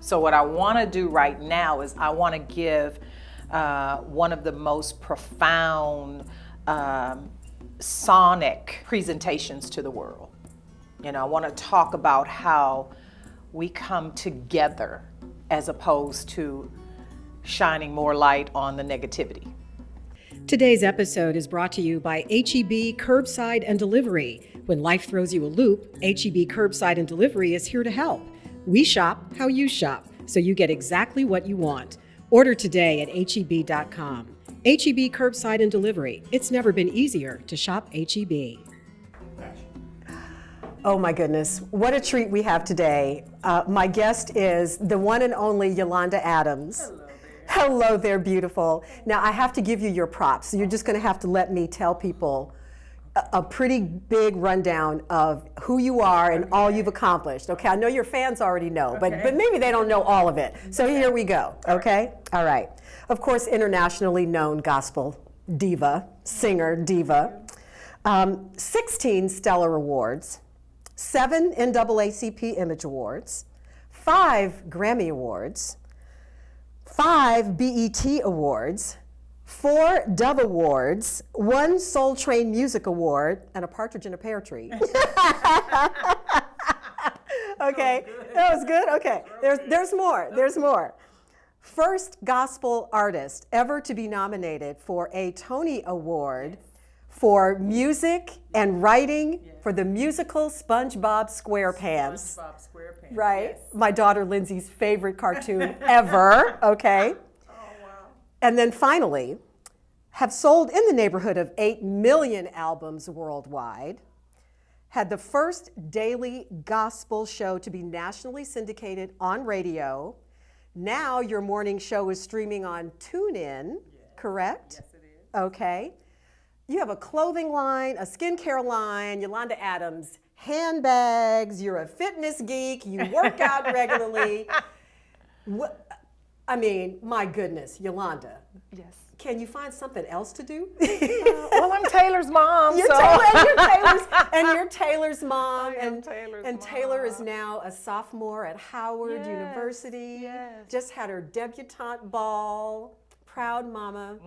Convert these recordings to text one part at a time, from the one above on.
So what I want to do right now is I want to give one of the most profound sonic presentations to the world. You know, I want to talk about how we come together as opposed to shining more light on the negativity. Today's episode is brought to you by HEB Curbside and Delivery. When life throws you a loop, HEB Curbside and Delivery is here to help. We shop how you shop, so you get exactly what you want. Order today at HEB.com. HEB Curbside and Delivery. It's never been easier to shop HEB. Oh my goodness, what a treat we have today. My guest is the one and only Yolanda Adams. Hello there. Hello there, beautiful. Now I have to give you your props. So you're just going to have to let me tell people a pretty big rundown of who you are and all you've accomplished. Okay, I know your fans already know, but maybe they don't know all of it. So here we go, okay? All right. Of course, internationally known gospel diva, singer, diva. 16 Stellar Awards, 7 NAACP Image Awards, 5 Grammy Awards, 5 BET Awards, 4 Dove Awards, 1 Soul Train Music Award, and a Partridge in a Pear Tree. Okay, that was good? Okay, there's more. First gospel artist ever to be nominated for a Tony Award for music and writing for the musical SpongeBob SquarePants. SpongeBob SquarePants. Right? Yes. My daughter Lindsay's favorite cartoon ever, okay? Oh, wow. And then finally, have sold in the neighborhood of 8 million albums worldwide, had the first daily gospel show to be nationally syndicated on radio. Now your morning show is streaming on TuneIn, correct? Yes, it is. Okay. You have a clothing line, a skincare line, Yolanda Adams, handbags, you're a fitness geek, you work out regularly. I mean, my goodness, Yolanda. Yes. Can you find something else to do? Well, I'm Taylor's mom, You're so. you're Taylor's mom. I am And Taylor's and Taylor is mom. now a sophomore at Howard Yes, University. yes. Just had her debutante ball. Proud mama.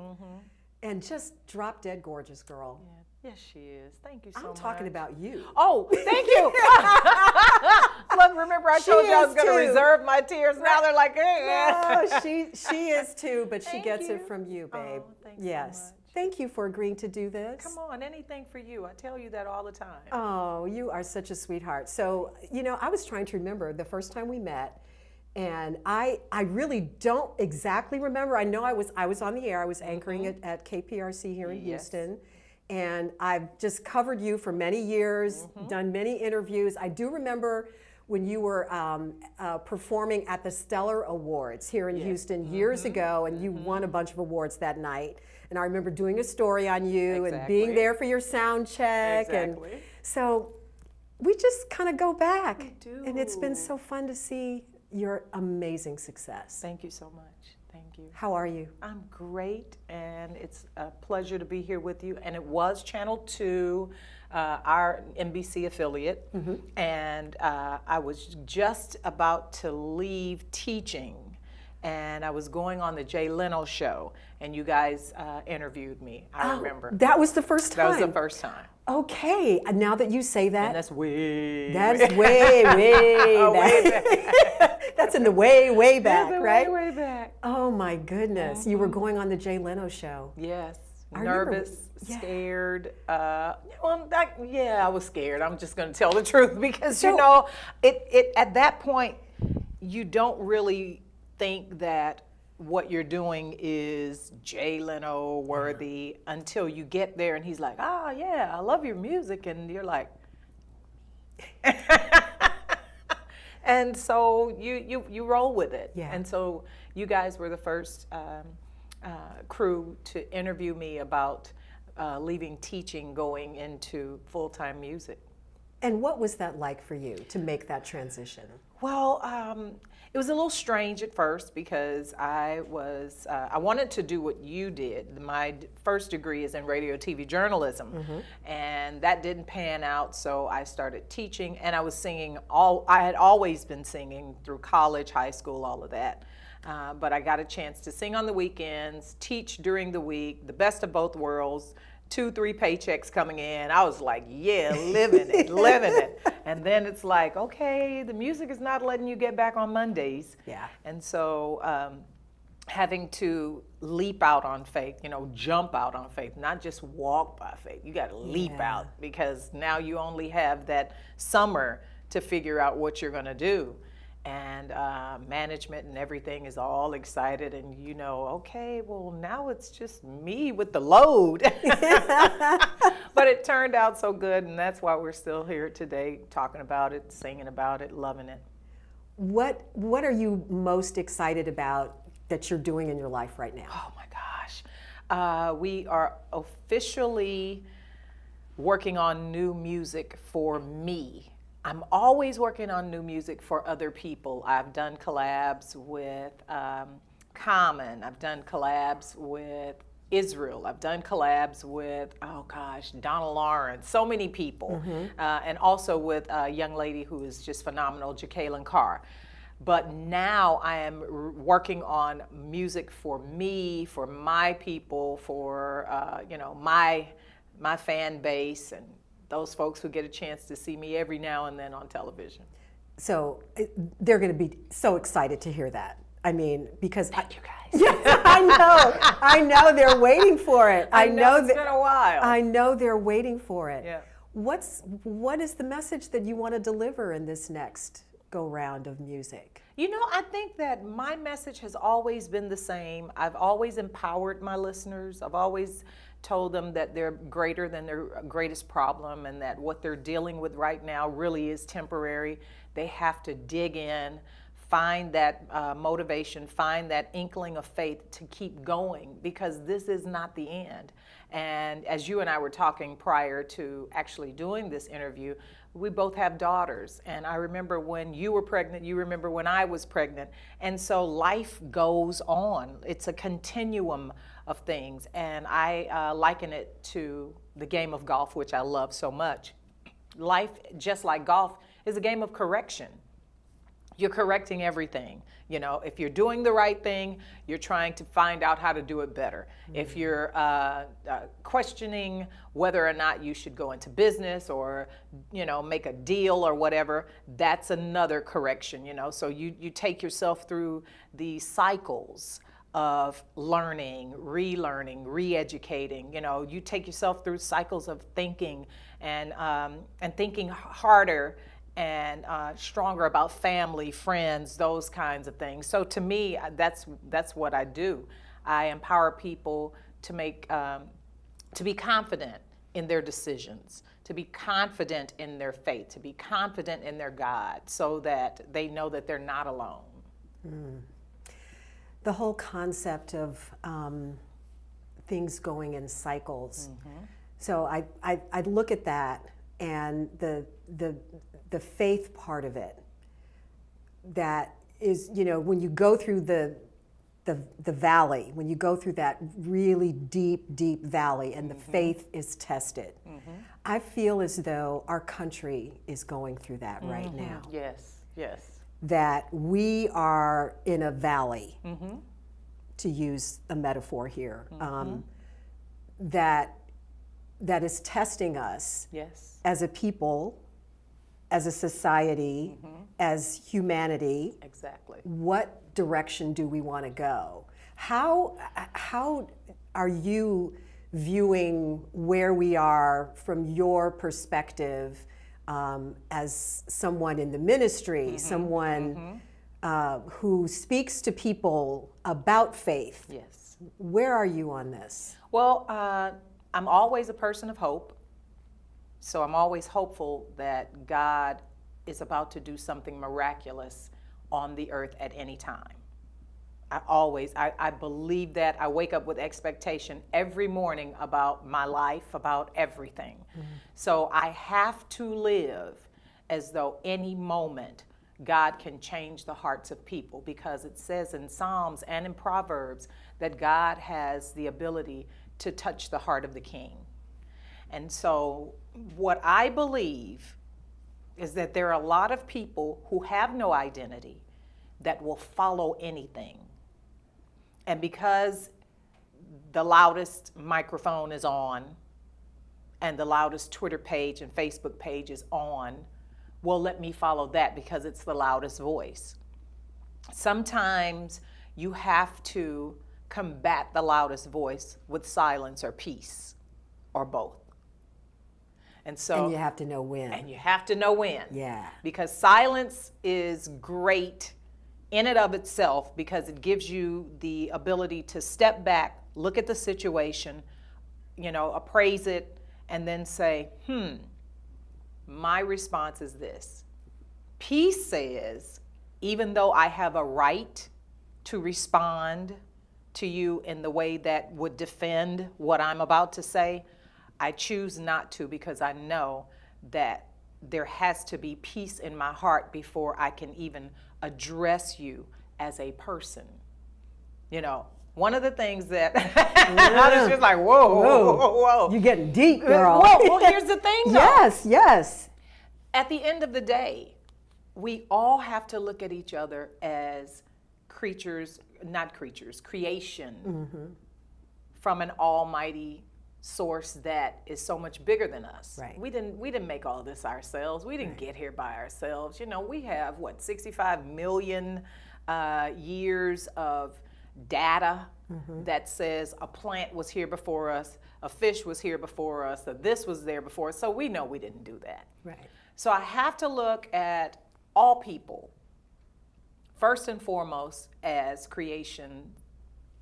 And just drop dead gorgeous girl. Yes, she is. Thank you so much. I'm talking about you. Oh, thank you. Look, remember I told you I was going to too. reserve my tears. Now they're like, No, she is too, but she Thank gets you. it from you, babe. Oh, thanks so yes. much. Thank you for agreeing to do this. Come on, anything for you. I tell you that all the time. Oh, you are such a sweetheart. So, you know, I was trying to remember the first time we met, and I really don't exactly remember. I know I was on the air. I was anchoring at KPRC here in Yes. Houston, and I've just covered you for many years, done many interviews. I do remember when you were performing at the Stellar Awards here in Houston years ago, and you won a bunch of awards that night. And I remember doing a story on you and being Exactly. there for your sound check. Exactly. And so we just kind of go back. We do. And it's been so fun to see your amazing success. Thank you so much. Thank you. How are you? I'm great, and it's a pleasure to be here with you. And it was Channel 2, our NBC affiliate, and I was just about to leave teaching, and I was going on the Jay Leno Show, and you guys interviewed me. I remember. That was the first time. That was the first time. Okay, and now that you say that, And that's way. that's way Oh, way back. That's in the way back, That's right? way back. Oh my goodness, you were going on the Jay Leno Show. Yes. I remember- Nervous, yeah. scared. I was scared. I'm just going to tell the truth because So- you know, it at that point, you don't really think that what you're doing is Jay Leno worthy until you get there and he's like, yeah, I love your music, and you're like, and so you roll with it. Yeah. And so you guys were the first crew to interview me about leaving teaching, going into full-time music. And what was that like for you to make that transition? Well, It was a little strange at first because I wanted to do what you did. My first degree is in radio, TV journalism, and that didn't pan out. So I started teaching, and I was singing I had always been singing through college, high school, all of that. But I got a chance to sing on the weekends, teach during the week, the best of both worlds. 2-3 paychecks coming in. I was like, yeah, living it, living it. And then it's like, okay, the music is not letting you get back on Mondays. Yeah. And so having to leap out on faith, jump out on faith, not just walk by faith. You got to leap out, because now you only have that summer to figure out what you're going to do. And management and everything is all excited, and okay, well, now it's just me with the load. But it turned out so good, and that's why we're still here today talking about it, singing about it, loving it. What are you most excited about that you're doing in your life right now? Oh my gosh. We are officially working on new music for me. I'm always working on new music for other people. I've done collabs with Common. I've done collabs with Israel. I've done collabs with, Donna Lawrence, so many people. And also with a young lady who is just phenomenal, Jacqueline Carr. But now I am working on music for me, for my people, for my fan base, and those folks who get a chance to see me every now and then on television. So they're going to be so excited to hear that. I mean, because Thank you guys. Yes, I know they're waiting for it. I know it's been a while. I know they're waiting for it. Yeah. What is the message that you want to deliver in this next go round of music? I think that my message has always been the same. I've always empowered my listeners. I've always told them that they're greater than their greatest problem, and that what they're dealing with right now really is temporary. They have to dig in, find that motivation, find that inkling of faith to keep going, because this is not the end. And as you and I were talking prior to actually doing this interview, we both have daughters. And I remember when you were pregnant, you remember when I was pregnant. And so life goes on. It's a continuum of things. And I liken it to the game of golf, which I love so much. Life, just like golf, is a game of correction. You're correcting everything. If you're doing the right thing, you're trying to find out how to do it better. If you're questioning whether or not you should go into business or, make a deal or whatever, that's another correction, So you take yourself through the cycles of learning, relearning, re-educating. You take yourself through cycles of thinking and thinking harder and stronger about family, friends, those kinds of things. So to me, that's what I do. I empower people to be confident in their decisions, to be confident in their faith, to be confident in their God, so that they know that they're not alone. The whole concept of things going in cycles. So I look at that, and the faith part of it, that is, when you go through the valley, when you go through that really deep valley, and the faith is tested. I feel as though our country is going through that right now. Yes. That we are in a valley, to use a metaphor here, that is testing us as a people, as a society, as humanity. Exactly. What direction do we want to go? How are you viewing where we are from your perspective, as someone in the ministry, someone who speaks to people about faith? Yes. Where are you on this? Well, I'm always a person of hope. So I'm always hopeful that God is about to do something miraculous on the earth at any time. I believe that. I wake up with expectation every morning about my life, about everything. So I have to live as though any moment God can change the hearts of people, because it says in Psalms and in Proverbs that God has the ability to touch the heart of the king. And so what I believe is that there are a lot of people who have no identity that will follow anything. And because the loudest microphone is on and the loudest Twitter page and Facebook page is on, well, let me follow that because it's the loudest voice. Sometimes you have to combat the loudest voice with silence or peace, or both. And so, And you have to know when. And you have to know when. Yeah. Because silence is great in and of itself, because it gives you the ability to step back, look at the situation, appraise it, and then say, my response is this. Peace says, even though I have a right to respond to you in the way that would defend what I'm about to say, I choose not to, because I know that there has to be peace in my heart before I can even address you as a person. One of the things that I was just like, whoa. You're getting deep, girl. Well, here's the thing, though. Yes. At the end of the day, we all have to look at each other as creation from an almighty source that is so much bigger than us. Right. We didn't make all this ourselves. We didn't get here by ourselves. We have 65 million years of data that says a plant was here before us, a fish was here before us, that this was there before us. So we know we didn't do that. Right. So I have to look at all people first and foremost as creation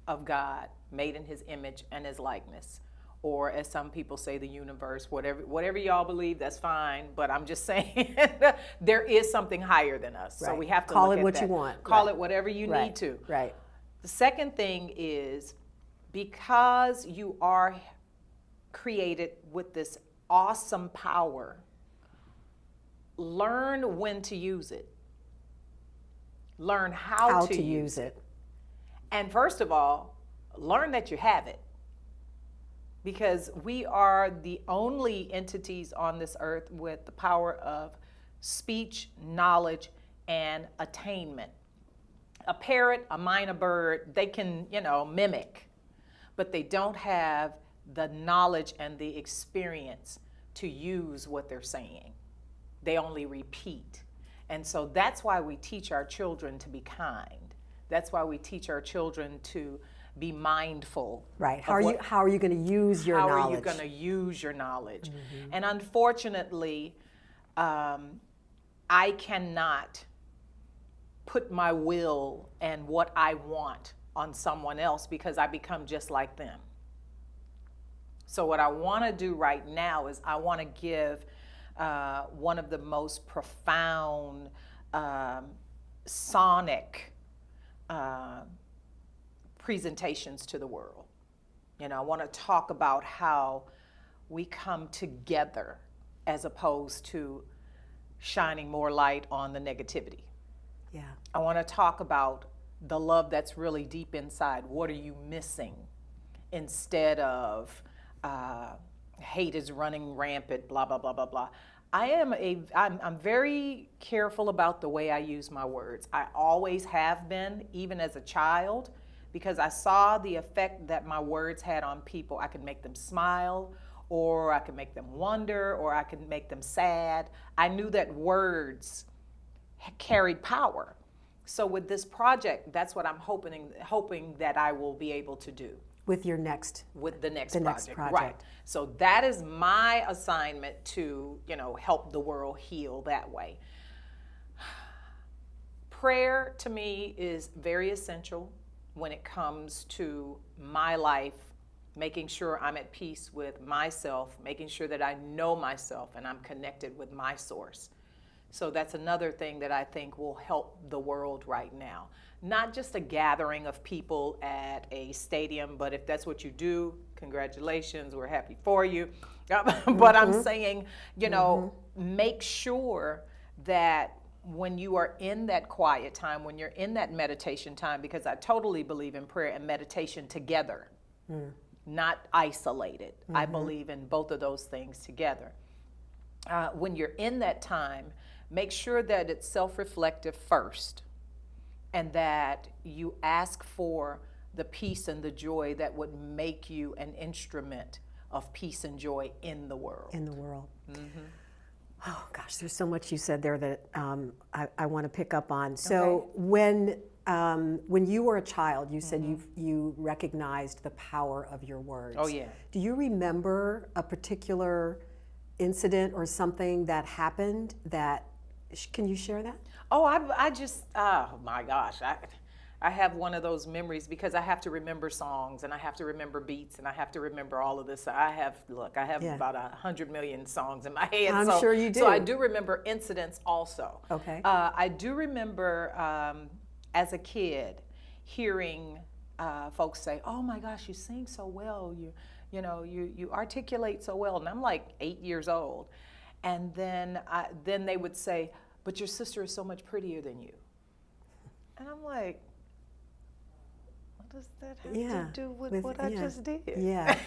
of God, made in his image and his likeness. Or as some people say, the universe, whatever y'all believe, that's fine. But I'm just saying there is something higher than us. Right. So we have to call look it at what that. you want. Call it whatever you need to. Right. The second thing is, because you are created with this awesome power, learn when to use it. Learn how to use it. And first of all, learn that you have it. Because we are the only entities on this earth with the power of speech, knowledge, and attainment. A parrot, a minor bird, they can, mimic, but they don't have the knowledge and the experience to use what they're saying. They only repeat. And so that's why we teach our children to be kind. That's why we teach our children to be mindful. Right. How are you going to use your knowledge? How are you going to use your knowledge? Mm-hmm. And unfortunately, I cannot put my will and what I want on someone else, because I become just like them. So what I want to do right now is I want to give one of the most profound sonic presentations to the world. I want to talk about how we come together as opposed to shining more light on the negativity. Yeah. I want to talk about the love that's really deep inside. What are you missing? Instead of hate is running rampant, blah, blah, blah, blah, blah. I'm very careful about the way I use my words. I always have been, even as a child, because I saw the effect that my words had on people. I could make them smile, or I could make them wonder, or I could make them sad. I knew that words carried power. So with this project, that's what I'm hoping that I will be able to do. With the next project. Right. So that is my assignment to, help the world heal that way. Prayer to me is very essential when it comes to my life, making sure I'm at peace with myself, making sure that I know myself and I'm connected with my source. So that's another thing that I think will help the world right now. Not just a gathering of people at a stadium, but if that's what you do, congratulations, we're happy for you. But I'm saying, make sure that when you are in that quiet time, when you're in that meditation time, because I totally believe in prayer and meditation together, not isolated. I believe in both of those things together. When you're in that time, make sure that it's self-reflective first, and that you ask for the peace and the joy that would make you an instrument of peace and joy in the world. In the world. Oh gosh, there's so much you said there that I want to pick up on. So when you were a child, you said you recognized the power of your words. Oh yeah. Do you remember a particular incident or something that happened that, can you share that? Oh, I just, oh my gosh. I have one of those memories because I have to remember songs and I have to remember beats and I have to remember all of this. I have about 100 million songs in my head. I'm sure you do. So I do remember incidents also. Okay. I do remember as a kid hearing folks say, "Oh my gosh, you sing so well. You articulate so well." And I'm like 8 years old. And then they would say, "But your sister is so much prettier than you." And I'm like, what does that have to do with what I just did? Yeah.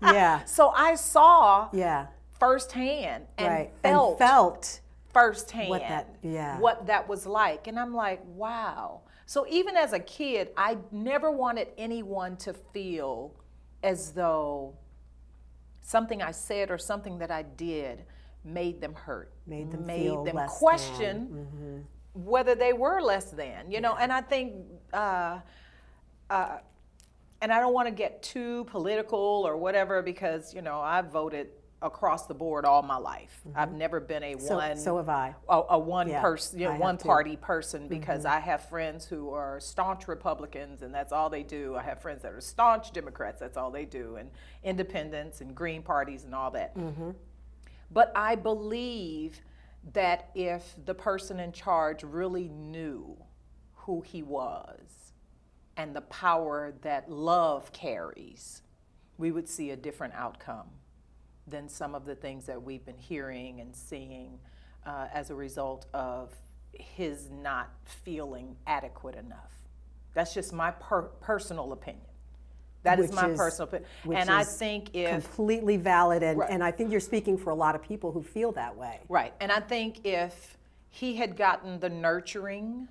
Yeah. So I saw Yeah. firsthand and Right. felt firsthand what that was like. And I'm like, wow. So even as a kid, I never wanted anyone to feel as though something I said or something that I did made them hurt, made them feel less question whether they were less than, you know. And I think, and I don't want to get too political or whatever, because I've voted across the board all my life. I've never been a So have I. a one person, I have one too. party person, because I have friends who are staunch Republicans and that's all they do. I have friends that are staunch Democrats, that's all they do, and independents and green parties and all that. But I believe that if the person in charge really knew who he was and the power that love carries, we would see a different outcome than some of the things that we've been hearing and seeing as a result of his not feeling adequate enough. That's just my personal opinion. That is my personal opinion. And I think if completely valid, and I think you're speaking for a lot of people who feel that way. Right. And I think if he had gotten the nurturing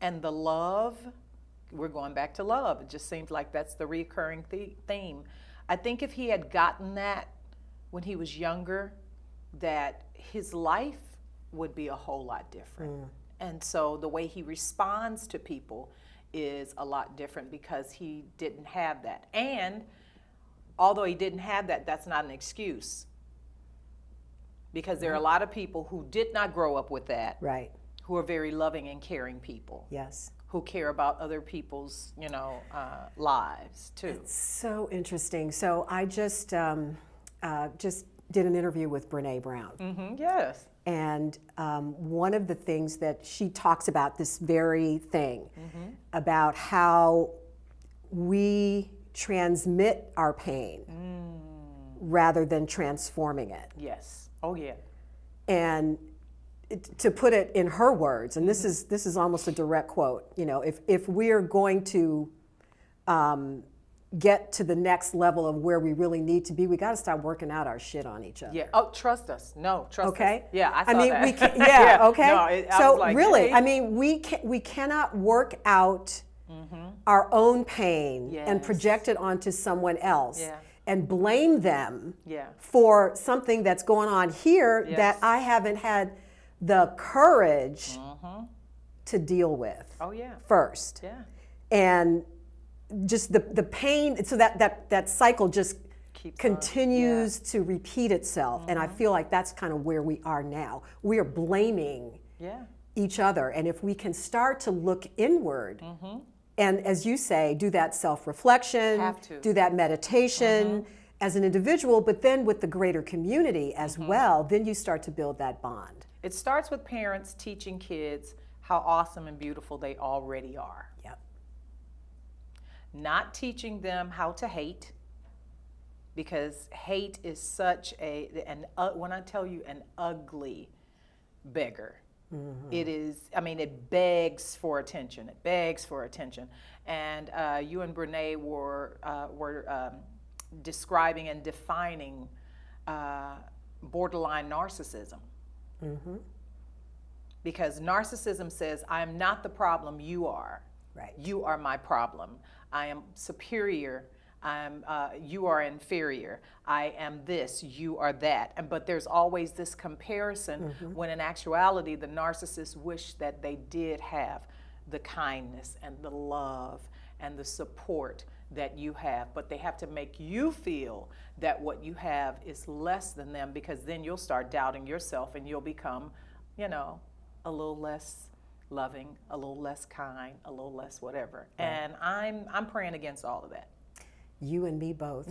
and the love, we're going back to love. It just seems like that's the recurring theme. I think if he had gotten that when he was younger, that his life would be a whole lot different. And so the way he responds to people is a lot different because he didn't have that. And although he didn't have that, that's not an excuse, because there are a lot of people who did not grow up with that, right, who are very loving and caring people. Yes. Who care about other people's, lives too. It's so interesting. So I just did an interview with Brene Brown. Yes. And one of the things that she talks about, this very thing, about how we transmit our pain rather than transforming it. Yes. Oh yeah. And to put it in her words, and this is almost a direct quote, if we're going to get to the next level of where we really need to be, we got to start working out our shit on each other. Yeah. Oh, trust us. No, trust us. Okay. Yeah, I saw that. We can, yeah. Okay. No, I so was like, really, hey. I mean, we cannot work out our own pain and project it onto someone else and blame them for something that's going on here that I haven't had the courage to deal with first. Yeah. And just the pain, so that cycle just continues to repeat itself. And I feel like that's kind of where we are now. We are blaming each other. And if we can start to look inward, and as you say, do that self-reflection, do that meditation as an individual, but then with the greater community as well, then you start to build that bond. It starts with parents teaching kids how awesome and beautiful they already are. Yep. Not teaching them how to hate, because hate is such when I tell you, an ugly beggar. It is, I mean, it begs for attention. It begs for attention. And you and Brene were describing and defining borderline narcissism. Because narcissism says, I am not the problem, you are. Right. You are my problem. I am superior. You are inferior. I am this, you are that. But there's always this comparison when in actuality the narcissists wish that they did have the kindness and the love and the support that you have. But they have to make you feel that what you have is less than them, because then you'll start doubting yourself and you'll become, you know, a little less loving, a little less kind, a little less whatever. Right. And I'm praying against all of that. You and me both.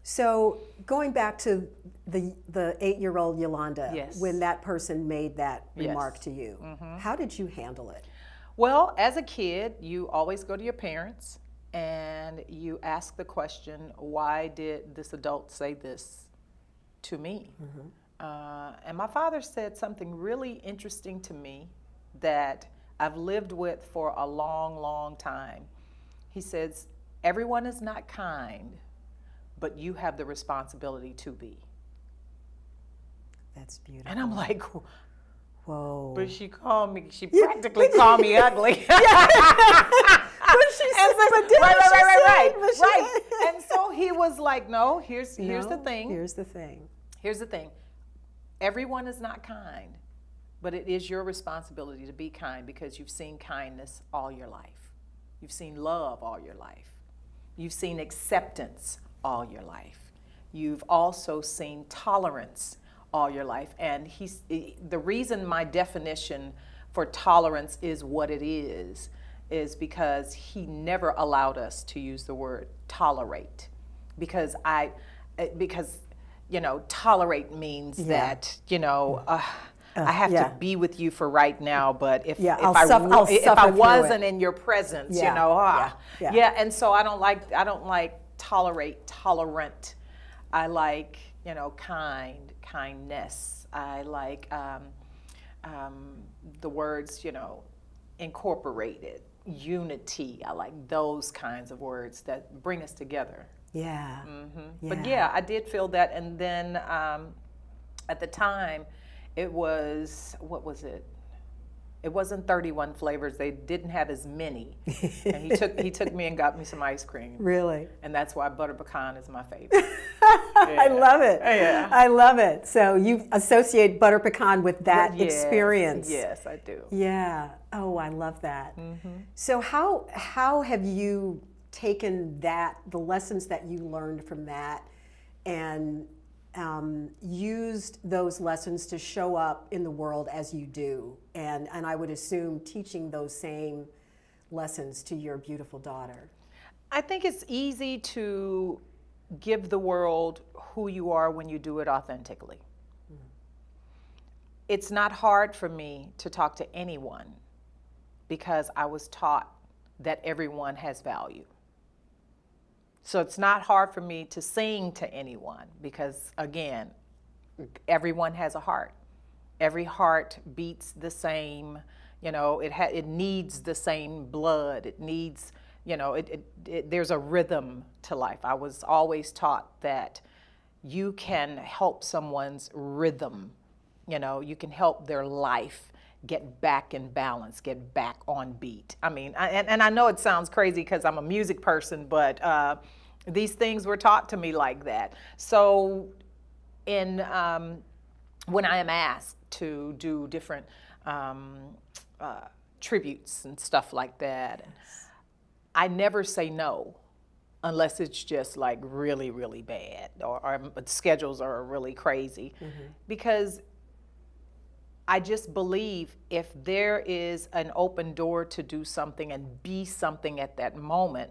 So going back to the 8-year-old Yolanda, yes. when that person made that remark yes. to you, how did you handle it? Well, as a kid, you always go to your parents and you ask the question, why did this adult say this to me? And my father said something really interesting to me that I've lived with for a long, long time. He says, everyone is not kind, but you have the responsibility to be. That's beautiful. And I'm like, whoa. But she practically called me ugly. Right. And so he was like, no, here's the thing. Here's the thing. Here's the thing. Everyone is not kind, but it is your responsibility to be kind, because you've seen kindness all your life. You've seen love all your life. You've seen acceptance all your life. You've also seen tolerance all your life. And the reason my definition for tolerance is what it is because he never allowed us to use the word tolerate, because you know, tolerate means that, you know, I have to be with you for right now, but if I wasn't in your presence, you know, and so I don't like tolerant. I like, you know, kindness. I like the words, you know, incorporated, unity. I like those kinds of words that bring us together. Yeah. But yeah, I did feel that. And then at the time, it was, what was it? It wasn't 31 flavors. They didn't have as many. And he took me and got me some ice cream. Really? And that's why butter pecan is my favorite. I love it. Yeah. I love it. So you associate butter pecan with that experience. Yes, I do. Yeah. Oh, I love that. So how have you taken the lessons that you learned from that, and used those lessons to show up in the world as you do, and I would assume teaching those same lessons to your beautiful daughter? I think it's easy to give the world who you are when you do it authentically. It's not hard for me to talk to anyone because I was taught that everyone has value. So it's not hard for me to sing to anyone because, again, everyone has a heart. Every heart beats the same, you know, it needs the same blood. It needs, you know, there's a rhythm to life. I was always taught that you can help someone's rhythm, you know, you can help their life get back in balance, get back on beat. I mean, and I know it sounds crazy because I'm a music person, but these things were taught to me like that. So when I am asked to do different tributes and stuff like that, I never say no unless it's just like really, really bad or schedules are really crazy. Because I just believe if there is an open door to do something and be something at that moment,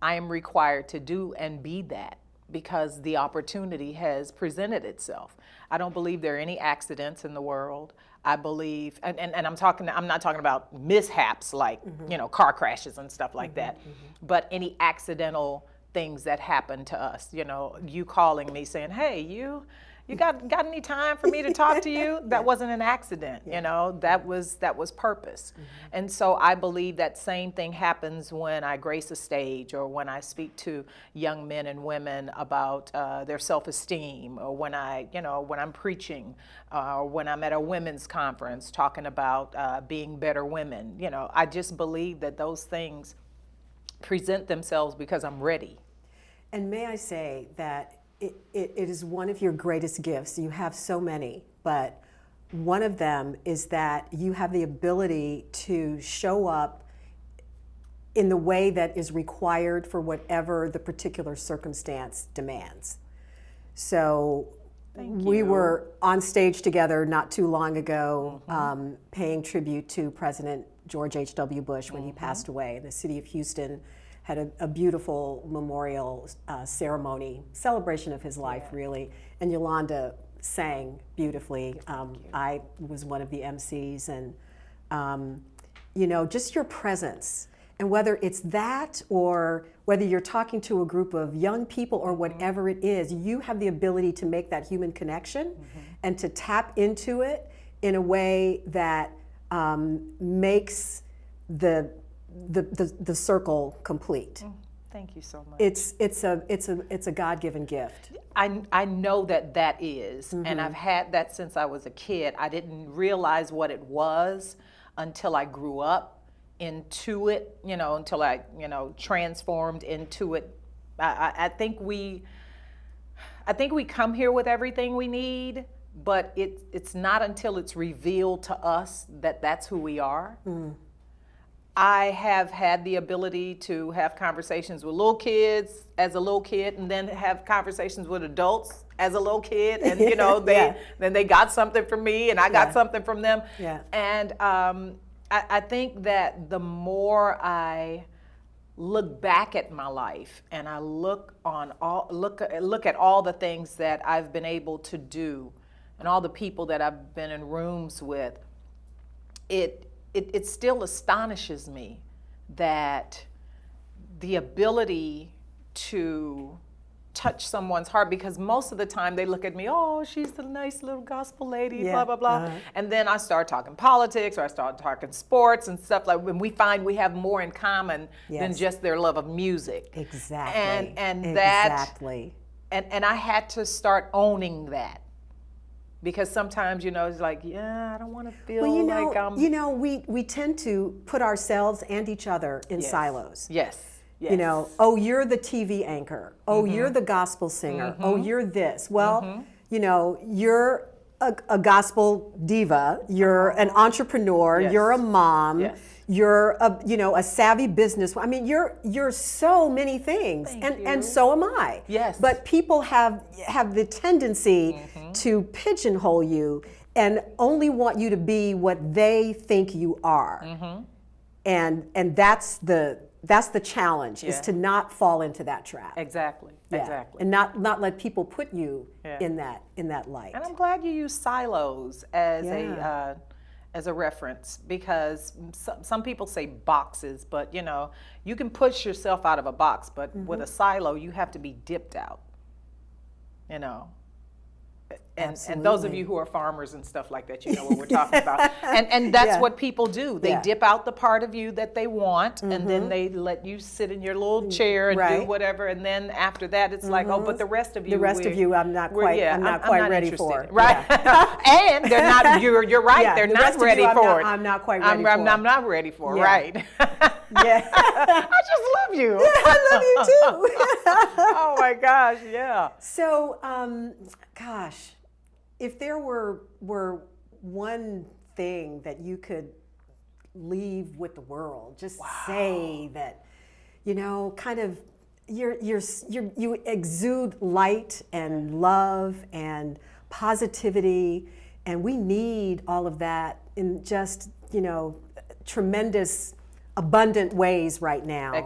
I am required to do and be that because the opportunity has presented itself. I don't believe there are any accidents in the world. I believe, and I'm not talking about mishaps like, you know, car crashes and stuff like that, but any accidental things that happen to us, you know, you calling me saying, hey, you you got any time for me to talk to you? That wasn't an accident, you know, that was purpose. And so I believe that same thing happens when I grace a stage, or when I speak to young men and women about their self-esteem, or when when I'm preaching, or when I'm at a women's conference talking about being better women. You know, I just believe that those things present themselves because I'm ready. And may I say that it is one of your greatest gifts. You have so many, but one of them is that you have the ability to show up in the way that is required for whatever the particular circumstance demands. So we were on stage together not too long ago, paying tribute to President George H.W. Bush when he passed away. The city of Houston had a beautiful memorial ceremony, celebration of his life, really. And Yolanda sang beautifully. I was one of the MCs, and you know, just your presence. And whether it's that, or whether you're talking to a group of young people, or whatever it is, you have the ability to make that human connection and to tap into it in a way that makes the circle complete. Thank you so much. It's a God-given gift. I know that is, and I've had that since I was a kid. I didn't realize what it was until I grew up into it, you know, until I, you know, transformed into it. I think we come here with everything we need, but it's not until it's revealed to us that that's who we are. I have had the ability to have conversations with little kids as a little kid, and then have conversations with adults as a little kid, and you know, then they got something from me, and I got something from them. And I think that the more I look back at my life, and I look at all the things that I've been able to do, and all the people that I've been in rooms with, it still astonishes me that the ability to touch someone's heart, because most of the time they look at me, oh, she's the nice little gospel lady, blah, blah, blah. And then I start talking politics, or I start talking sports and stuff, like when we find we have more in common than just their love of music. Exactly. And that, and I had to start owning that. Because sometimes, you know, it's like, I don't want to feel like I'm... You know, we tend to put ourselves and each other in silos. You know, oh, you're the TV anchor. Oh, you're the gospel singer. Oh, you're this. Well, you know, you're a gospel diva. You're an entrepreneur. You're a mom. You're a savvy business. I mean, you're so many things, and so am I. But people have the tendency to pigeonhole you and only want you to be what they think you are. And that's the challenge, is to not fall into that trap. Exactly. And not let people put you in that light. And I'm glad you use silos as a reference, because some people say boxes, but you know, you can push yourself out of a box, but with a silo, you have to be dipped out, you know. And those of you who are farmers and stuff like that, you know what we're talking about. And that's what people do. They dip out the part of you that they want, and then they let you sit in your little chair and do whatever. And then after that, it's like, oh, but the rest of you, I'm not quite ready for. Right? And they're not. You're right. They're not ready for it. I'm not quite ready for. I'm not ready for. Right. I just love you. I love you too. Oh my gosh, So, gosh, if there were one thing that you could leave with the world, just say that, you know, kind of you exude light and love and positivity, and we need all of that in just, you know, tremendous, abundant ways right now.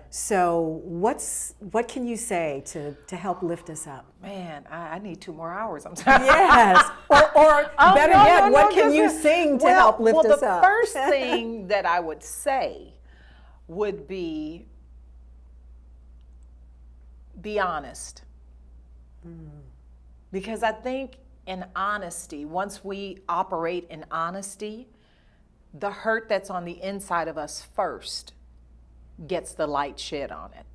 So what can you say to help lift us up? Man, I need 2 more hours. I'm sorry. Or better yet, what can you sing to help lift us up? Well, the first thing that I would say would be honest. Because I think in honesty, once we operate in honesty, the hurt that's on the inside of us first gets the light shed on it.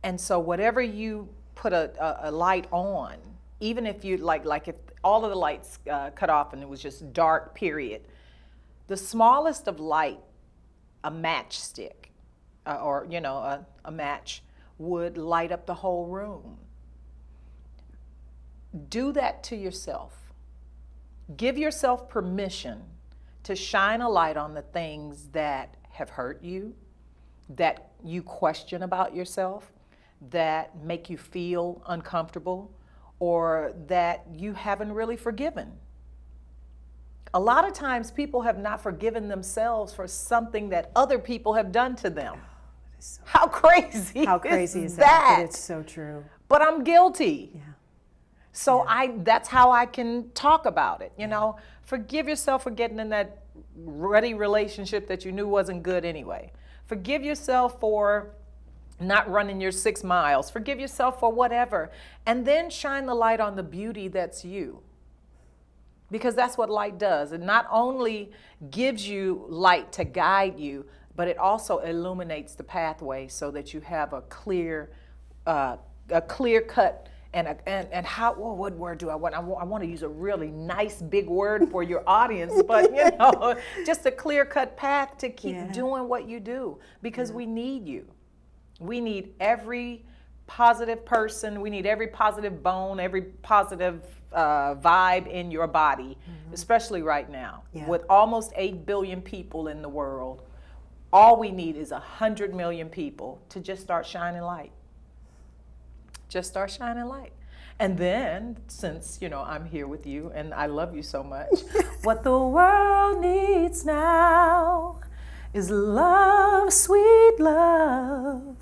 And so whatever you put a light on, even if you like if all of the lights cut off and it was just dark, period, the smallest of light, a matchstick or a match would light up the whole room. Do that to yourself. Give yourself permission to shine a light on the things that have hurt you, that you question about yourself, that make you feel uncomfortable, or that you haven't really forgiven. A lot of times people have not forgiven themselves for something that other people have done to them. How crazy is that? But it's so true. But I'm guilty. Yeah. So that's how I can talk about it. Forgive yourself for getting in that ruddy relationship that you knew wasn't good anyway. Forgive yourself for not running your 6 miles. Forgive yourself for whatever. And then shine the light on the beauty that's you. Because that's what light does. It not only gives you light to guide you, but it also illuminates the pathway so that you have a clear cut and how, well, what word do I want? I want to use a really nice big word for your audience, but just a clear cut path to keep doing what you do, because we need you. We need every positive person. We need every positive bone, every positive vibe in your body, especially right now. With almost 8 billion people in the world, all we need is 100 million people to just start shining light. Just start shining light. And then, since, I'm here with you and I love you so much, what the world needs now is love, sweet love.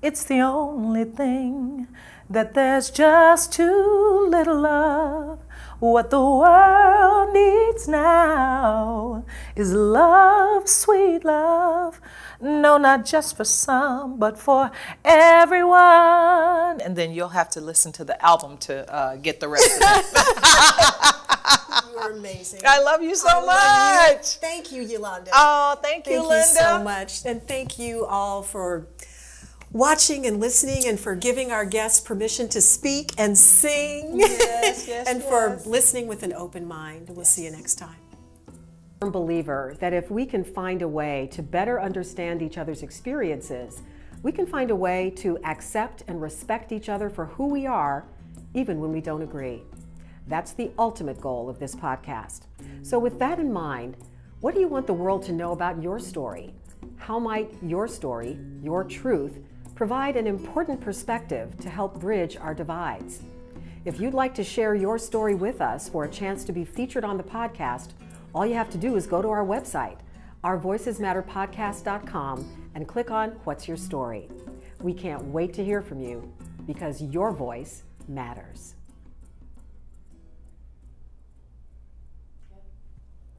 It's the only thing that there's just too little of. What the world needs now is love, sweet love. No, not just for some, but for everyone. And then you'll have to listen to the album to get the rest of it. You're amazing. I love you so much. Love you. Thank you, Yolanda. Oh, thank you, Linda. Thank you so much. And thank you all for watching and listening, and for giving our guests permission to speak and sing. Yes, and for listening with an open mind. We'll see you next time. I'm a believer that if we can find a way to better understand each other's experiences, we can find a way to accept and respect each other for who we are, even when we don't agree. That's the ultimate goal of this podcast. So with that in mind, what do you want the world to know about your story? How might your story, your truth, provide an important perspective to help bridge our divides? If you'd like to share your story with us for a chance to be featured on the podcast, all you have to do is go to our website, ourvoicesmatterpodcast.com, and click on What's Your Story? We can't wait to hear from you, because your voice matters.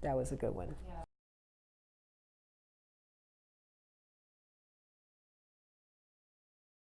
That was a good one.